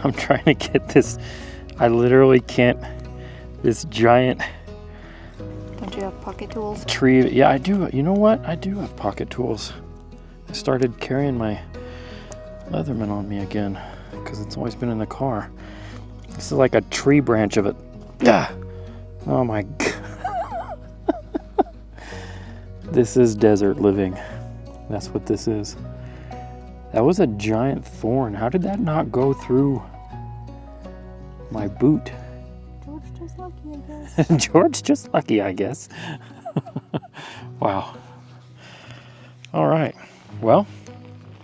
I'm trying to get this. I literally can't. This giant Don't you have pocket tools? tree. Yeah, I do. You know what? I do have pocket tools. I started carrying my Leatherman on me again because it's always been in the car. This is like a tree branch of it. Ah! Oh my God. This is desert living. That's what this is. That was a giant thorn. How did that not go through my boot? George just lucky, I guess. George just lucky, I guess. Wow. All right. Well,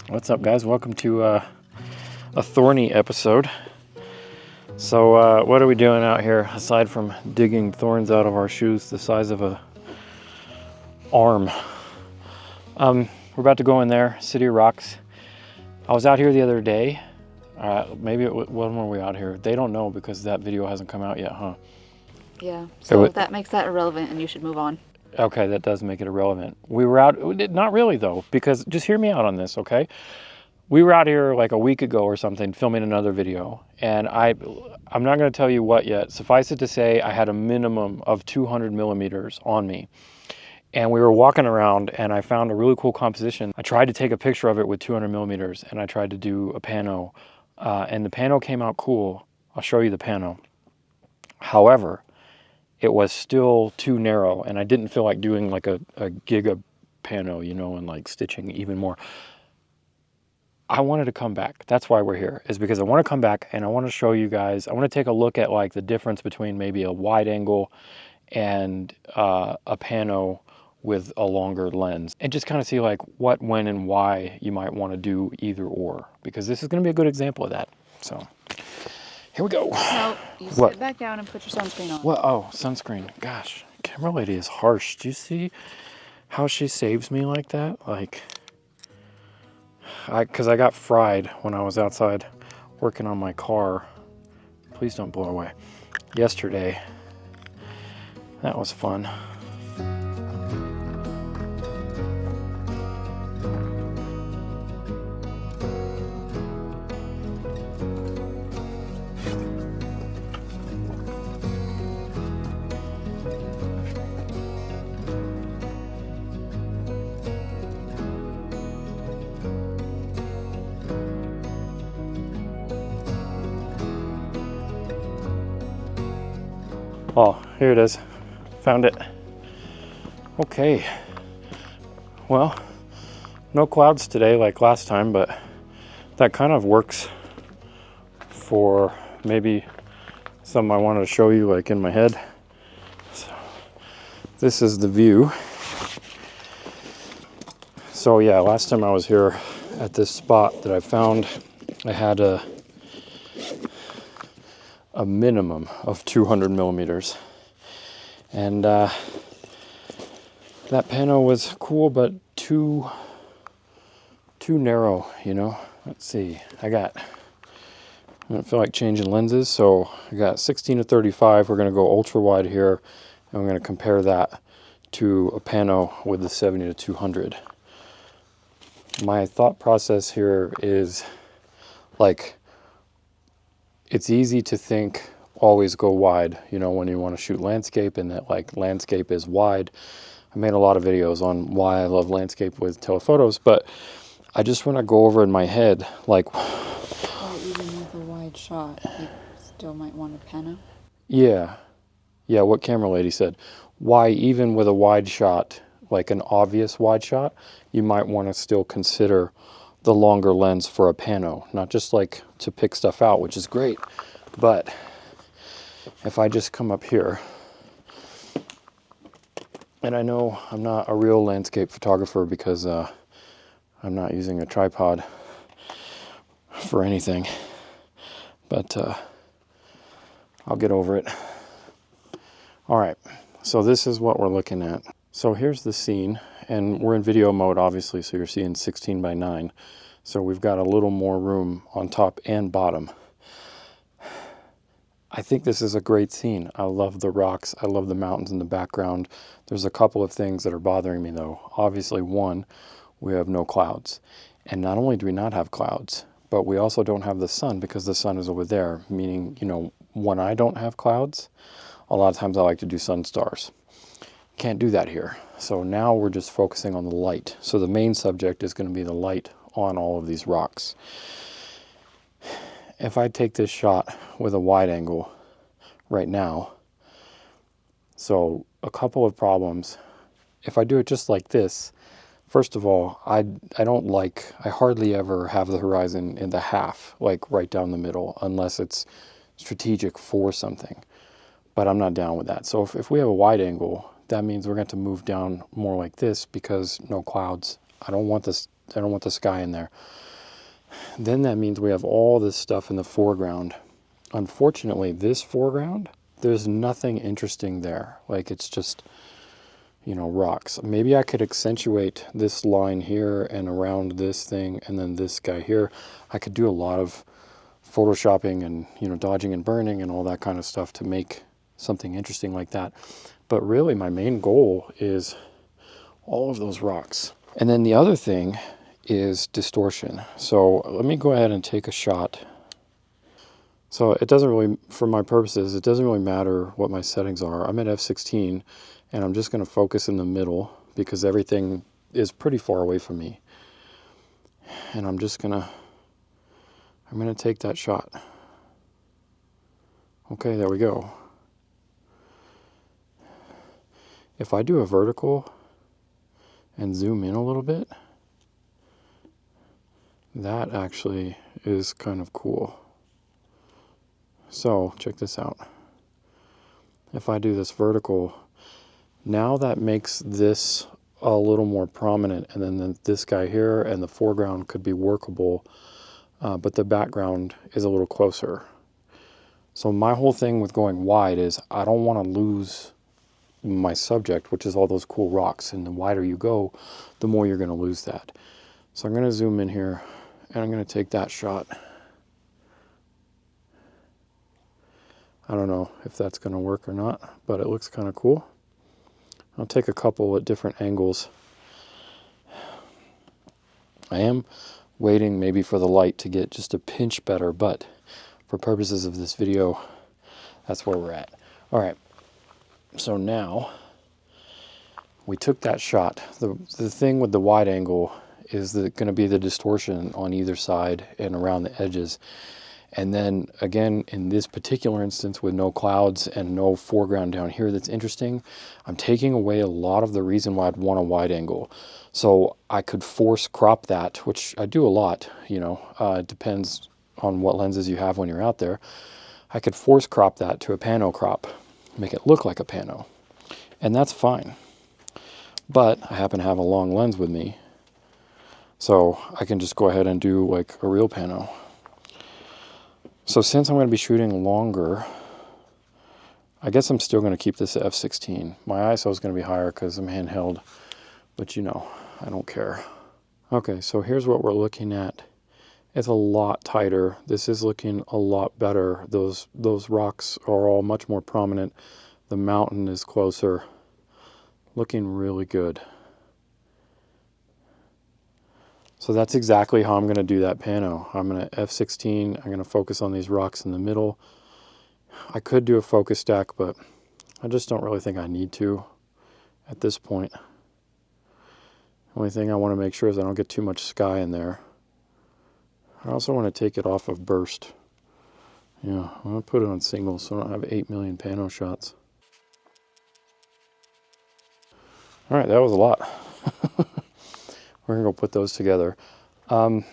what's up, guys? Welcome to a thorny episode. So what are we doing out here aside from digging thorns out of our shoes the size of a arm? We're about to go in there, City of Rocks. I was out here the other day. Maybe when were we out here? They don't know because that video hasn't come out yet, huh? Yeah, so that makes that irrelevant and you should move on. Okay, that does make it irrelevant. We were out, not really though, because just hear me out on this, okay? We were out here like a week ago or something filming another video, and I'm not going to tell you what yet. Suffice it to say, I had a minimum of 200 millimeters on me. And we were walking around and I found a really cool composition. I tried to take a picture of it with 200 millimeters and I tried to do a pano. And the pano came out cool. I'll show you the pano. However, it was still too narrow and I didn't feel like doing like a giga pano, you know, and like stitching even more. I wanted to come back. That's why we're here, is because I want to come back and I want to show you guys, I want to take a look at like the difference between maybe a wide angle and a pano with a longer lens, and just kind of see like what, when, and why you might want to do either or, because this is going to be a good example of that. So here we go. No, you sit back down and put your sunscreen on. What? Oh, sunscreen. Gosh, camera lady is harsh. Do you see how she saves me like that? Like, because I got fried when I was outside working on my car. Please don't blow away. Yesterday. That was fun. Oh, here it is. Found it. Okay. Well, no clouds today like last time, but that kind of works for maybe something I wanted to show you like in my head. So, this is the view. So yeah, last time I was here at this spot that I found, I had a minimum of 200 millimeters. And that pano was cool, but too narrow, you know. Let's see, I don't feel like changing lenses, so I got 16 to 35. We're gonna go ultra wide here, and we're gonna compare that to a pano with the 70 to 200. My thought process here is like, it's easy to think always go wide, you know, when you want to shoot landscape, and that like landscape is wide. I made a lot of videos on why I love landscape with telephotos, but I just want to go over in my head like, Or even with a wide shot, you still might want a pano. yeah, what camera lady said, why even with a wide shot, like an obvious wide shot, you might want to still consider the longer lens for a pano, not just like to pick stuff out, which is great, but if I just come up here, and I know I'm not a real landscape photographer because I'm not using a tripod for anything, but I'll get over it. All right, so this is what we're looking at. So here's the scene, and we're in video mode, obviously, so you're seeing 16 by 9. So we've got a little more room on top and bottom. I think this is a great scene. I love the rocks. I love the mountains in the background. There's a couple of things that are bothering me though. Obviously, one, we have no clouds. And not only do we not have clouds, but we also don't have the sun because the sun is over there, meaning, you know, when I don't have clouds, a lot of times I like to do sun stars. Can't do that here. So now we're just focusing on the light. So the main subject is going to be the light on all of these rocks. If I take this shot with a wide angle right now, so a couple of problems. If I do it just like this, first of all, I hardly ever have the horizon in the half, like right down the middle, unless it's strategic for something. But I'm not down with that. So if we have a wide angle, that means we're going to move down more like this because no clouds. I don't want this. I don't want the sky in there. Then that means we have all this stuff in the foreground. Unfortunately, this foreground, there's nothing interesting there. Like it's just, you know, rocks. Maybe I could accentuate this line here and around this thing and then this guy here. I could do a lot of photoshopping and, you know, dodging and burning and all that kind of stuff to make something interesting like that. But really my main goal is all of those rocks. And then the other thing is distortion. So let me go ahead and take a shot. So it doesn't really, for my purposes, it doesn't really matter what my settings are. I'm at f16 and I'm just going to focus in the middle because everything is pretty far away from me. And I'm going to take that shot. Okay, there we go. If I do a vertical and zoom in a little bit, that actually is kind of cool. So check this out. If I do this vertical, now that makes this a little more prominent, and then this guy here and the foreground could be workable, but the background is a little closer. So my whole thing with going wide is I don't want to lose my subject, which is all those cool rocks, and the wider you go, the more you're going to lose that. So I'm going to zoom in here and I'm going to take that shot. I don't know if that's going to work or not, but it looks kind of cool. I'll take a couple at different angles. I am waiting maybe for the light to get just a pinch better, but for purposes of this video, that's where we're at. All right, so now we took that shot. The thing with the wide angle is going to be the distortion on either side and around the edges. And then again, in this particular instance with no clouds and no foreground down here that's interesting, I'm taking away a lot of the reason why I'd want a wide angle. So I could force crop that, which I do a lot, you know, it depends on what lenses you have when you're out there. I could force crop that to a pano crop, make it look like a pano, and that's fine. But I happen to have a long lens with me, so I can just go ahead and do like a real pano. So since I'm going to be shooting longer, I guess I'm still going to keep this at f16. My ISO is going to be higher because I'm handheld, but you know, I don't care. Okay, so here's what we're looking at. It's a lot tighter. This is looking a lot better. Those rocks are all much more prominent. The mountain is closer. Looking really good. So that's exactly how I'm going to do that pano. I'm going to f16. I'm going to focus on these rocks in the middle. I could do a focus stack, but I just don't really think I need to at this point. The only thing I want to make sure is I don't get too much sky in there. I also want to take it off of burst. Yeah, I'm going to put it on single so I don't have 8 million pano shots. All right, that was a lot. We're going to go put those together. I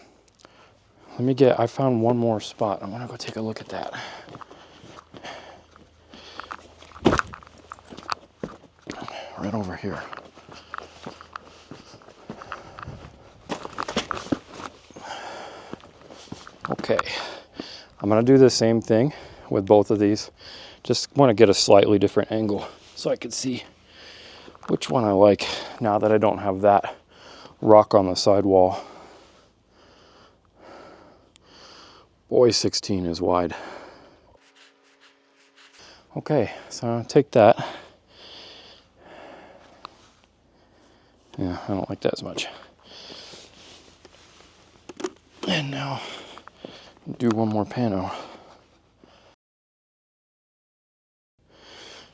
found one more spot. I'm going to go take a look at that. Right over here. Okay, I'm going to do the same thing with both of these. Just want to get a slightly different angle so I can see which one I like now that I don't have that rock on the sidewall. Boy, 16 is wide. Okay, so I'll take that. Yeah, I don't like that as much. And now Do one more pano.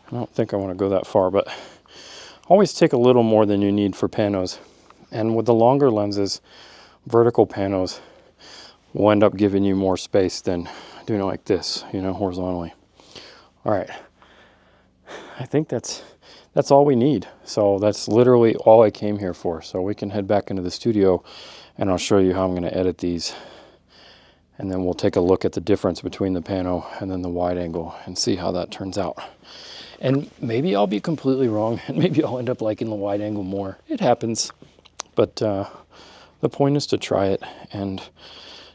I don't think I want to go that far, but always take a little more than you need for panos. And with the longer lenses, vertical panos will end up giving you more space than doing it like this, you know, horizontally. All right, I think that's all we need. So that's literally all I came here for. So we can head back into the studio and I'll show you how I'm going to edit these. And then we'll take a look at the difference between the pano and then the wide angle and see how that turns out. And maybe I'll be completely wrong and maybe I'll end up liking the wide angle more. It happens. But the point is to try it and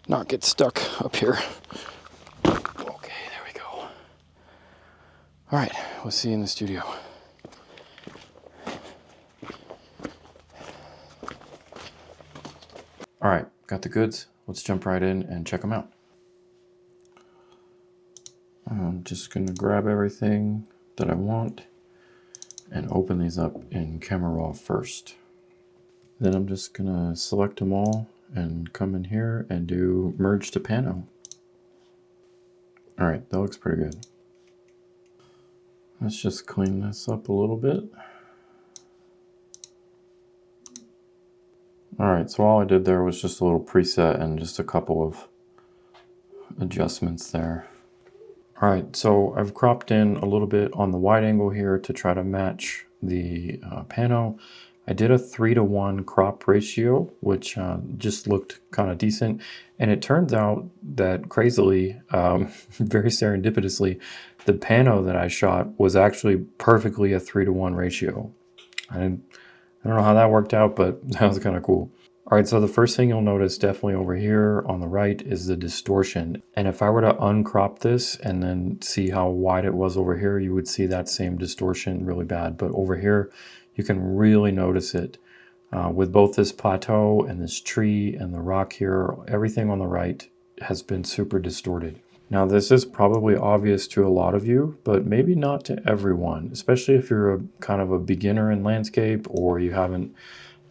not get stuck up here. Okay, there we go. All right, we'll see you in the studio. All right, got the goods. Let's jump right in and check them out. I'm just gonna grab everything that I want and open these up in Camera Raw first. Then I'm just gonna select them all and come in here and do merge to pano. All right, that looks pretty good. Let's just clean this up a little bit. All right, so all I did there was just a little preset and just a couple of adjustments there. All right, so I've cropped in a little bit on the wide angle here to try to match the pano. I did a 3:1 crop ratio, which just looked kind of decent. And it turns out that crazily, very serendipitously, the pano that I shot was actually perfectly a 3:1 ratio. I don't know how that worked out, but that was kind of cool. All right, so the first thing you'll notice definitely over here on the right is the distortion. And if I were to uncrop this and then see how wide it was over here, you would see that same distortion really bad. But over here, you can really notice it. With both this plateau and this tree and the rock here, everything on the right has been super distorted. Now this is probably obvious to a lot of you, but maybe not to everyone, especially if you're a kind of a beginner in landscape or you haven't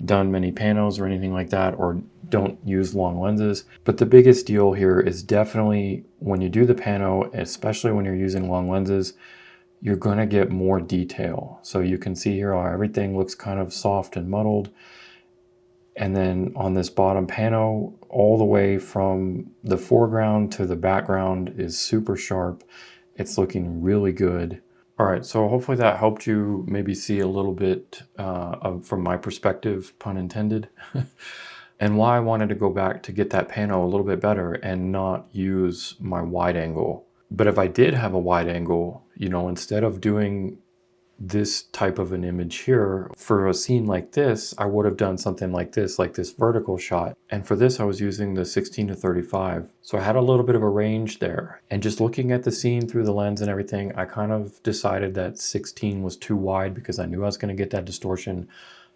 done many panos or anything like that, or don't use long lenses. But the biggest deal here is definitely when you do the pano, especially when you're using long lenses, you're going to get more detail. So you can see here how everything looks kind of soft and muddled. And then on this bottom pano, all the way from the foreground to the background is super sharp. It's looking really good. All right, so hopefully that helped you maybe see a little bit from my perspective, pun intended, and why I wanted to go back to get that pano a little bit better and not use my wide angle. But if I did have a wide angle, you know, instead of doing this type of an image here, for a scene like this, I would have done something like this vertical shot. And for this, I was using the 16-35. So I had a little bit of a range there. And just looking at the scene through the lens and everything, I kind of decided that 16 was too wide because I knew I was going to get that distortion.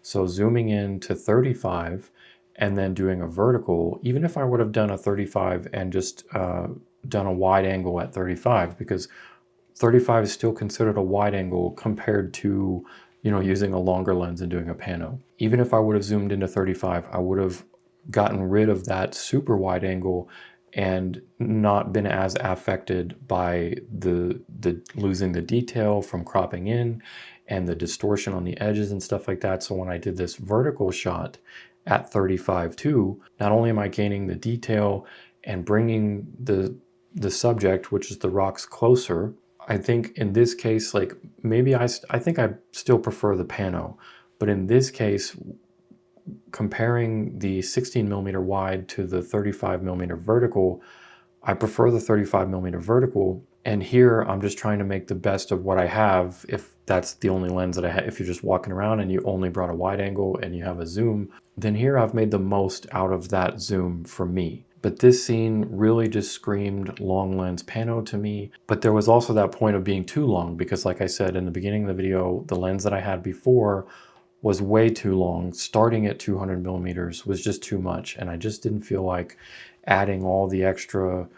So zooming in to 35 and then doing a vertical, even if I would have done a 35 and just done a wide angle at 35, because 35 is still considered a wide angle compared to, you know, using a longer lens and doing a pano. Even if I would have zoomed into 35, I would have gotten rid of that super wide angle and not been as affected by the losing the detail from cropping in and the distortion on the edges and stuff like that. So when I did this vertical shot at 35 too, not only am I gaining the detail and bringing the subject, which is the rocks, closer. I think in this case, like maybe I think I still prefer the pano, but in this case, comparing the 16mm wide to the 35mm vertical, I prefer the 35mm vertical. And here I'm just trying to make the best of what I have. If that's the only lens that I have, if you're just walking around and you only brought a wide angle and you have a zoom, then here I've made the most out of that zoom for me. But this scene really just screamed long lens pano to me. But there was also that point of being too long because, like I said in the beginning of the video, the lens that I had before was way too long. Starting at 200mm was just too much. And I just didn't feel like adding all the extra,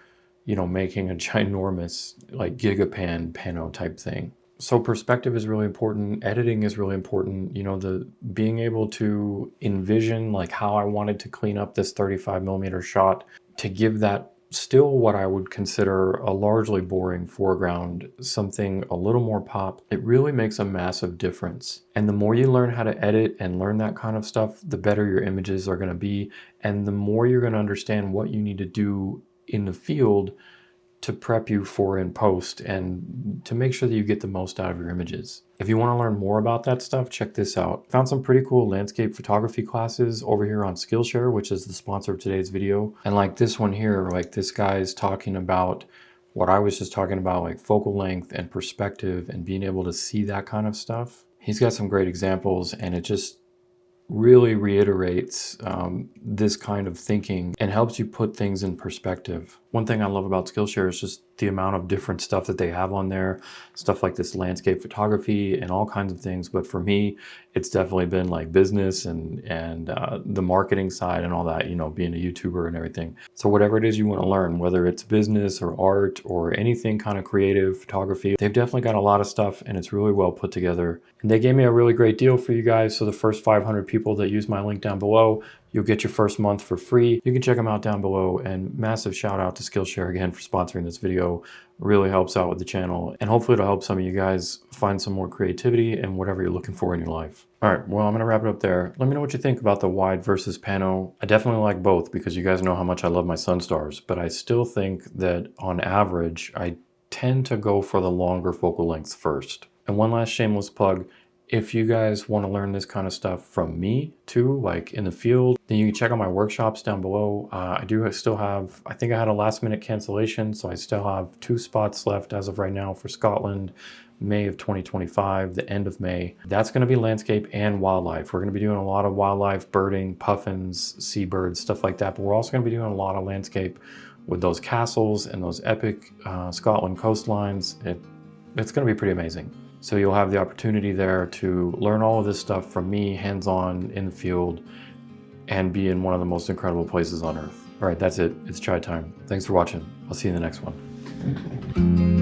you know, making a ginormous like gigapan pano type thing. So perspective is really important. Editing is really important. You know, the being able to envision like how I wanted to clean up this 35mm shot to give that still what I would consider a largely boring foreground, something a little more pop, it really makes a massive difference. And the more you learn how to edit and learn that kind of stuff, the better your images are going to be. And the more you're going to understand what you need to do in the field to prep you for in post and to make sure that you get the most out of your images. If you want to learn more about that stuff, check this out. Found some pretty cool landscape photography classes over here on Skillshare, which is the sponsor of today's video. And like this one here, like this guy's talking about what I was just talking about, like focal length and perspective and being able to see that kind of stuff. He's got some great examples, and it just really reiterates this kind of thinking and helps you put things in perspective. One thing I love about Skillshare is just the amount of different stuff that they have on there, stuff like this landscape photography and all kinds of things. But for me, it's definitely been like business and the marketing side and all that, you know, being a YouTuber and everything. So whatever it is you want to learn, whether it's business or art or anything kind of creative photography, they've definitely got a lot of stuff, and it's really well put together. And they gave me a really great deal for you guys. So the first 500 people that use my link down below, you'll get your first month for free. You can check them out down below. And massive shout out to Skillshare again for sponsoring this video. Really helps out with the channel. And hopefully it'll help some of you guys find some more creativity and whatever you're looking for in your life. All right, well, I'm gonna wrap it up there. Let me know what you think about the wide versus pano. I definitely like both because you guys know how much I love my Sunstars, but I still think that on average, I tend to go for the longer focal lengths first. And one last shameless plug, if you guys want to learn this kind of stuff from me too, like in the field, then you can check out my workshops down below. I do still have, I think I had a last minute cancellation, so I still have 2 spots left as of right now for Scotland, May of 2025, the end of May. That's going to be landscape and wildlife. We're going to be doing a lot of wildlife, birding, puffins, seabirds, stuff like that, but we're also going to be doing a lot of landscape with those castles and those epic Scotland coastlines. It's going to be pretty amazing. So you'll have the opportunity there to learn all of this stuff from me, hands-on, in the field, and be in one of the most incredible places on earth. All right, that's it. It's chai time. Thanks for watching. I'll see you in the next one.